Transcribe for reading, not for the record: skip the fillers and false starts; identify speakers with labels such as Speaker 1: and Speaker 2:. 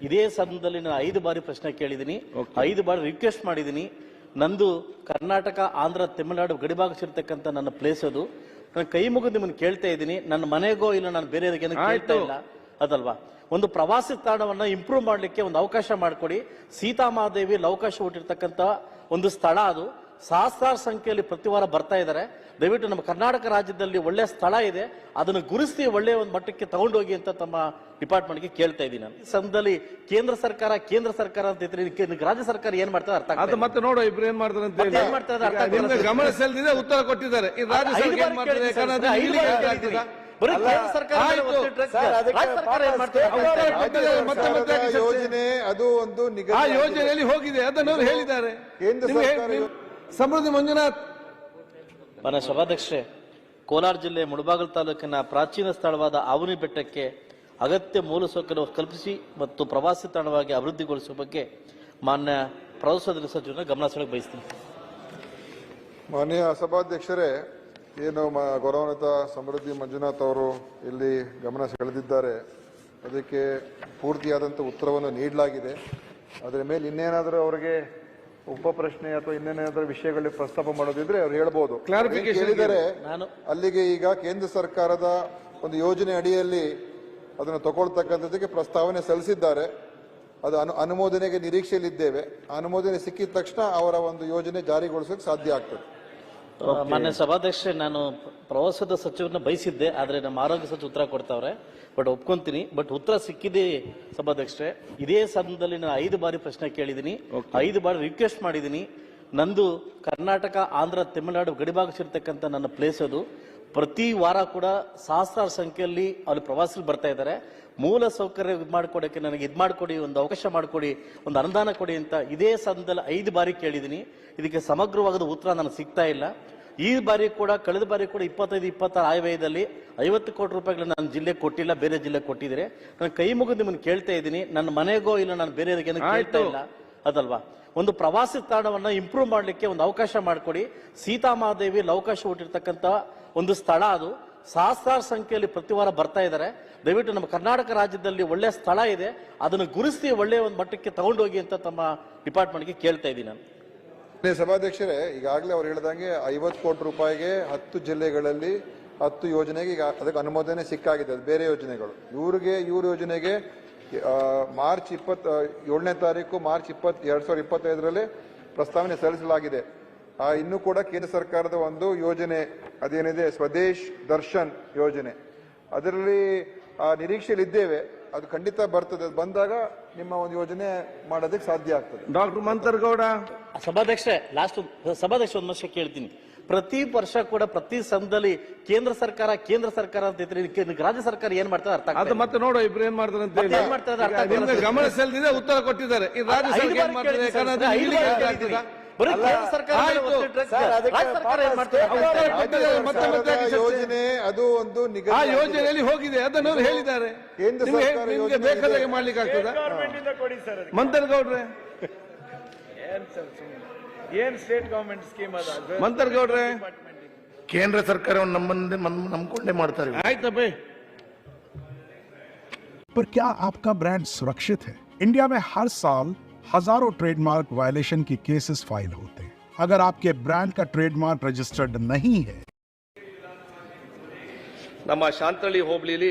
Speaker 1: ಇದೇ ಸಂದರ್ಭದಲ್ಲಿ ನಾನು 5 ಬಾರಿ ಪ್ರಶ್ನೆ ಕೇಳಿದ್ದೀನಿ, 5 ಬಾರಿ ರಿಕ್ವೆಸ್ಟ್ ಮಾಡಿದ್ದೀನಿ. ನಂದು ಕರ್ನಾಟಕ, ಆಂಧ್ರ, ತಮಿಳುನಾಡು ಗಡಿಭಾಗ ಸೇರ್ತಕ್ಕಂಥ ನನ್ನ ಪ್ಲೇಸ್ ಅದು. ನಾನು ಕೈ ಮುಗಿದು ನಿಮ್ಮನ್ನು ಕೇಳ್ತಾ ಇದ್ದೀನಿ, ನನ್ನ ಮನೆಗೋ ಇಲ್ಲ ನಾನು ಬೇರೆಯವರಿಗೆ ಕೇಳ್ತಾ ಇಲ್ಲ ಅದಲ್ವಾ. ಒಂದು ಪ್ರವಾಸಿ ತಾಣವನ್ನ ಇಂಪ್ರೂವ್ ಮಾಡ್ಲಿಕ್ಕೆ ಒಂದು ಅವಕಾಶ ಮಾಡಿಕೊಡಿ. ಸೀತಾಮಹಾದೇವಿ ಅವಕಾಶ ಹುಟ್ಟಿರ್ತಕ್ಕಂಥ ಒಂದು ಸ್ಥಳ ಅದು. ಸಹಸ್ರಾರು ಸಂಖ್ಯೆಯಲ್ಲಿ ಪ್ರತಿ ವಾರ ಬರ್ತಾ ಇದ್ದಾರೆ. ದಯವಿಟ್ಟು ನಮ್ಮ ಕರ್ನಾಟಕ ರಾಜ್ಯದಲ್ಲಿ ಒಳ್ಳೆ ಸ್ಥಳ ಇದೆ, ಅದನ್ನು ಗುರುತಿಸಿ ಒಳ್ಳೆಯ ಒಂದು ಮಟ್ಟಕ್ಕೆ ತಗೊಂಡೋಗಿ ಅಂತ ತಮ್ಮ ಡಿಪಾರ್ಟ್ಮೆಂಟ್ಗೆ ಕೇಳ್ತಾ ಇದ್ದೀನಿ. ನಾನು ಈ ಸಂದರ್ಭದಲ್ಲಿ ಕೇಂದ್ರ ಸರ್ಕಾರ ಅಂತ ಇದ್ರೆ ರಾಜ್ಯ ಸರ್ಕಾರ ಏನ್ ಮಾಡ್ತಾರೆ ಅರ್ಥ ಆಗ್ತದೆ.
Speaker 2: ಮತ್ತೆ ನೋಡೋ ಇಬ್ರು ಏನ್ ಮಾಡ್ತಾರೆ ಅಂತ ಹೇಳಿ ಗಮನ ಸೆಳೆದಿದೆ, ಉತ್ತರ ಕೊಟ್ಟಿದ್ದಾರೆ. ಈ ರಾಜ್ಯ ಸರ್ಕಾರ ಏನ್ ಮಾಡ್ತಾರೆ
Speaker 3: ಯೋಜನೆ ಅದು ಒಂದು
Speaker 2: ಆ ಯೋಜನೆಯಲ್ಲಿ ಹೋಗಿದೆ, ಅದನ್ನು ಹೇಳಿದ್ದಾರೆ. ಸಮೃದ್ಧಿ ಮಂಜುನಾಥ್.
Speaker 1: ಮಾನ್ಯ ಸಭಾಧ್ಯಕ್ಷರೇ, ಕೋಲಾರ ಜಿಲ್ಲೆ ಮುಳಬಾಗಿಲು ತಾಲೂಕಿನ ಪ್ರಾಚೀನ ಸ್ಥಳವಾದ ಆವನಿ ಬೆಟ್ಟಕ್ಕೆ ಅಗತ್ಯ ಮೂಲಸೌಕರ್ಯ ಕಲ್ಪಿಸಿ ಮತ್ತು ಪ್ರವಾಸಿ ತಾಣವಾಗಿ ಅಭಿವೃದ್ಧಿಗೊಳಿಸುವ ಬಗ್ಗೆ ಮಾನ್ಯ ಪ್ರವಾಸೋದ್ಯಮ ಸಚಿವರನ್ನ ಗಮನ ಸೆಳೆಯಲು ಬಯಸ್ತೀನಿ.
Speaker 3: ಮಾನ್ಯ ಸಭಾಧ್ಯಕ್ಷರೇ, ಏನು ಗೌರವಾನ್ವಿತ ಸಮೃದ್ಧಿ ಮಂಜುನಾಥ್ ಅವರು ಇಲ್ಲಿ ಗಮನ ಸೆಳೆದಿದ್ದಾರೆ, ಅದಕ್ಕೆ ಪೂರ್ತಿಯಾದಂಥ ಉತ್ತರವನ್ನು ನೀಡಲಾಗಿದೆ. ಅದರ ಮೇಲೆ ಇನ್ನೇನಾದರೂ ಅವರಿಗೆ ಉಪ ಪ್ರಶ್ನೆ ಅಥವಾ ಇನ್ನೇನಾದರೂ ವಿಷಯಗಳಲ್ಲಿ ಪ್ರಸ್ತಾಪ ಮಾಡೋದಿದ್ರೆ ಅವ್ರು ಹೇಳ್ಬೋದು. ಹೇಳಿದರೆ ಅಲ್ಲಿಗೆ ಈಗ ಕೇಂದ್ರ ಸರ್ಕಾರದ ಒಂದು ಯೋಜನೆ ಅಡಿಯಲ್ಲಿ ಅದನ್ನು ತಗೊಳ್ತಕ್ಕಂಥದ್ದಕ್ಕೆ ಪ್ರಸ್ತಾವನೆ ಸಲ್ಲಿಸಿದ್ದಾರೆ. ಅದು ಅನುಮೋದನೆಗೆ ನಿರೀಕ್ಷೆಯಲ್ಲಿದ್ದೇವೆ. ಅನುಮೋದನೆ ಸಿಕ್ಕಿದ ತಕ್ಷಣ ಅವರ ಒಂದು ಯೋಜನೆ ಜಾರಿಗೊಳಿಸೋಕೆ ಸಾಧ್ಯ ಆಗ್ತದೆ.
Speaker 1: ಮಾನ್ಯ ಸಭಾಧ್ಯಕ್ಷರೇ, ನಾನು ಪ್ರವಾಸದ ಸಚಿವರನ್ನ ಬಯಸಿದ್ದೆ, ಆದರೆ ನಮ್ಮ ಆರೋಗ್ಯ ಸಚಿವ ಉತ್ತರ ಕೊಡ್ತಾವ್ರೆ. ಬಟ್ ಒಪ್ಕೊಂತೀನಿ, ಬಟ್ ಉತ್ತರ ಸಿಕ್ಕಿದೆ ಸಭಾಧ್ಯಕ್ಷರೇ. ಇದೇ ಸಂದರ್ಭದಲ್ಲಿ ನಾನು 5 ಬಾರಿ ಪ್ರಶ್ನೆ ಕೇಳಿದ್ದೀನಿ, 5 ಬಾರಿ ರಿಕ್ವೆಸ್ಟ್ ಮಾಡಿದ್ದೀನಿ. ನಂದು ಕರ್ನಾಟಕ, ಆಂಧ್ರ, ತಮಿಳುನಾಡು ಗಡಿಭಾಗ ಸೇರ್ತಕ್ಕಂಥ ನನ್ನ ಪ್ಲೇಸ್ ಅದು. ಪ್ರತಿ ವಾರ ಕೂಡ ಸಹಸ್ರಾರು ಸಂಖ್ಯೆಯಲ್ಲಿ ಅಲ್ಲಿ ಪ್ರವಾಸಿಗರು ಬರ್ತಾ ಇದ್ದಾರೆ. ಮೂಲ ಸೌಕರ್ಯ ಮಾಡಿಕೊಡಕ್ಕೆ ನನಗೆ ಇದು ಮಾಡಿಕೊಡಿ, ಒಂದು ಅವಕಾಶ ಮಾಡಿಕೊಡಿ, ಒಂದು ಅನುದಾನ ಕೊಡಿ ಅಂತ ಇದೇ ಸಂದರ್ಭದಲ್ಲಿ 5 ಬಾರಿ ಕೇಳಿದ್ದೀನಿ. ಇದಕ್ಕೆ ಸಮಗ್ರವಾದ ಉತ್ತರ ನನಗೆ ಸಿಗ್ತಾ ಇಲ್ಲ. ಈ ಬಾರಿ ಕೂಡ, ಕಳೆದ ಬಾರಿ ಕೂಡ 25-26 ಆಯವ್ಯಯದಲ್ಲಿ 50 ಕೋಟಿ ರೂಪಾಯಿಗಳನ್ನ ನನ್ನ ಜಿಲ್ಲೆಗೆ ಕೊಟ್ಟಿಲ್ಲ, ಬೇರೆ ಜಿಲ್ಲೆಗೆ ಕೊಟ್ಟಿದ್ರೆ. ನಾನು ಕೈ ಮುಗಿದು ನಿಮ್ಮನ್ನು ಕೇಳ್ತಾ ಇದ್ದೀನಿ, ನನ್ನ ಮನೆಗೋ ಇಲ್ಲ ನಾನು ಬೇರೆಯವರಿಗೆ ಕೇಳ್ತಾ ಇಲ್ಲ ಅದಲ್ವಾ. ಒಂದು ಪ್ರವಾಸಿ ತಾಣವನ್ನ ಇಂಪ್ರೂವ್ ಮಾಡ್ಲಿಕ್ಕೆ ಒಂದು ಅವಕಾಶ ಮಾಡಿಕೊಡಿ. ಸೀತಾಮಹಾದೇವಿ ಅವಕಾಶ ಹುಟ್ಟಿರ್ತಕ್ಕಂಥ ಒಂದು ಸ್ಥಳ ಅದು. ಸಹಸ್ರಾರು ಸಂಖ್ಯೆಯಲ್ಲಿ ಪ್ರತಿ ವಾರ ಬರ್ತಾ ಇದ್ದಾರೆ. ದಯವಿಟ್ಟು ನಮ್ಮ ಕರ್ನಾಟಕ ರಾಜ್ಯದಲ್ಲಿ ಒಳ್ಳೆ ಸ್ಥಳ ಇದೆ, ಅದನ್ನು ಗುರುತಿಸಿ ಒಳ್ಳೆಯ ಒಂದು ಮಟ್ಟಕ್ಕೆ ತಗೊಂಡೋಗಿ ಅಂತ ತಮ್ಮ ಡಿಪಾರ್ಟ್ಮೆಂಟ್ಗೆ ಕೇಳ್ತಾ ಇದ್ದೀನಿ ನಾನು.
Speaker 3: ಸಭಾಧ್ಯಕ್ಷರೇ, ಈಗಾಗಲೇ ಅವ್ರು ಹೇಳಿದಂಗೆ 50 ಕೋಟಿ ರೂಪಾಯಿಗೆ 10 ಜಿಲ್ಲೆಗಳಲ್ಲಿ 10 ಯೋಜನೆಗೆ ಈಗ ಅದಕ್ಕೆ ಅನುಮೋದನೆ ಸಿಕ್ಕಾಗಿದೆ. ಅದು ಬೇರೆ ಯೋಜನೆಗಳು. ಇವ್ರ ಯೋಜನೆಗೆ ಮಾರ್ಚ್ 27ನೇ ತಾರೀಕು ಮಾರ್ಚ್ 2025ರಲ್ಲಿ ಪ್ರಸ್ತಾವನೆ ಸಲ್ಲಿಸಲಾಗಿದೆ. ಇನ್ನೂ ಕೂಡ ಕೇಂದ್ರ ಸರ್ಕಾರದ ಒಂದು ಯೋಜನೆ ಅದೇನಿದೆ, ಸ್ವದೇಶ್ ದರ್ಶನ್ ಯೋಜನೆ, ಅದರಲ್ಲಿ ನಿರೀಕ್ಷೆಯಲ್ಲಿದ್ದೇವೆ. ಅದು ಖಂಡಿತ ಬರ್ತದೆ. ಅದು ಬಂದಾಗ ನಿಮ್ಮ ಒಂದು ಯೋಜನೆ ಮಾಡೋದಕ್ಕೆ ಸಾಧ್ಯ ಆಗ್ತದೆ.
Speaker 2: ಡಾಕ್ಟರ್ ಮಂತರ್ಗೌಡ.
Speaker 1: ಸಭಾಧ್ಯಕ್ಷರೇ, ಸಭಾಧ್ಯಕ್ಷ ಒಂದು ವರ್ಷ ಕೇಳ್ತೀನಿ. ಪ್ರತಿ ವರ್ಷ ಕೂಡ ಪ್ರತಿ ಸಂದರ್ಭದಲ್ಲಿ ಕೇಂದ್ರ ಸರ್ಕಾರ ಅಂತ ಇದ್ರೆ ರಾಜ್ಯ ಸರ್ಕಾರ ಏನ್ ಮಾಡ್ತಾರೆ ಅರ್ಥ ಆಗ್ತದೆ.
Speaker 2: ಮತ್ತೆ ನೋಡೋ ಇಬ್ರು ಏನ್ ಮಾಡ್ತಾರೆ ಅಂತ ಹೇಳಿ ಗಮನ ಸೆಳೆದಿದೆ, ಉತ್ತರ ಕೊಟ್ಟಿದ್ದಾರೆ. ಈ ರಾಜ್ಯ ಸರ್ಕಾರ ಏನ್ ಮಾಡ್ತಾರೆ
Speaker 3: ಯೋಜನೆ ಅದು ಒಂದು
Speaker 2: ಆ ಯೋಜನೆಯಲ್ಲಿ ಹೋಗಿದೆ, ಅದನ್ನು ಹೇಳಿದ್ದಾರೆ. ನಿಮ್ಗೆ ಬೇಕಾದಾಗೆ ಮಾಡ್ಲಿಕ್ಕೆ ಆಗ್ತದ? ಮಂತರ್ಗೌಡ್ರೆ,
Speaker 4: ಏನ್ ಸ್ಟೇಟ್ ಗವರ್ಮೆಂಟ್ ಸ್ಕೀಮ್ ಅದ?
Speaker 2: ಮಂತರ್ಗೌಡ್ರೆ,
Speaker 5: ಕೇಂದ್ರ ಸರ್ಕಾರವನ್ನು ನಂಬಿಕೊಂಡೇ ಮಾಡ್ತಾರೆ.
Speaker 2: ಆಯ್ತಪ್ಪ.
Speaker 6: पर क्या आपका ब्रांड सुरक्षित है? इंडिया में हर साल हजारों ट्रेडमार्क वायलेशन की केसेस फाइल होते हैं. अगर आपके ब्रांड का ट्रेडमार्क रजिस्टर्ड नहीं है,
Speaker 7: ನಮ್ಮ ಶಾಂತಳ್ಳಿ ಹೋಬಳಿಲಿ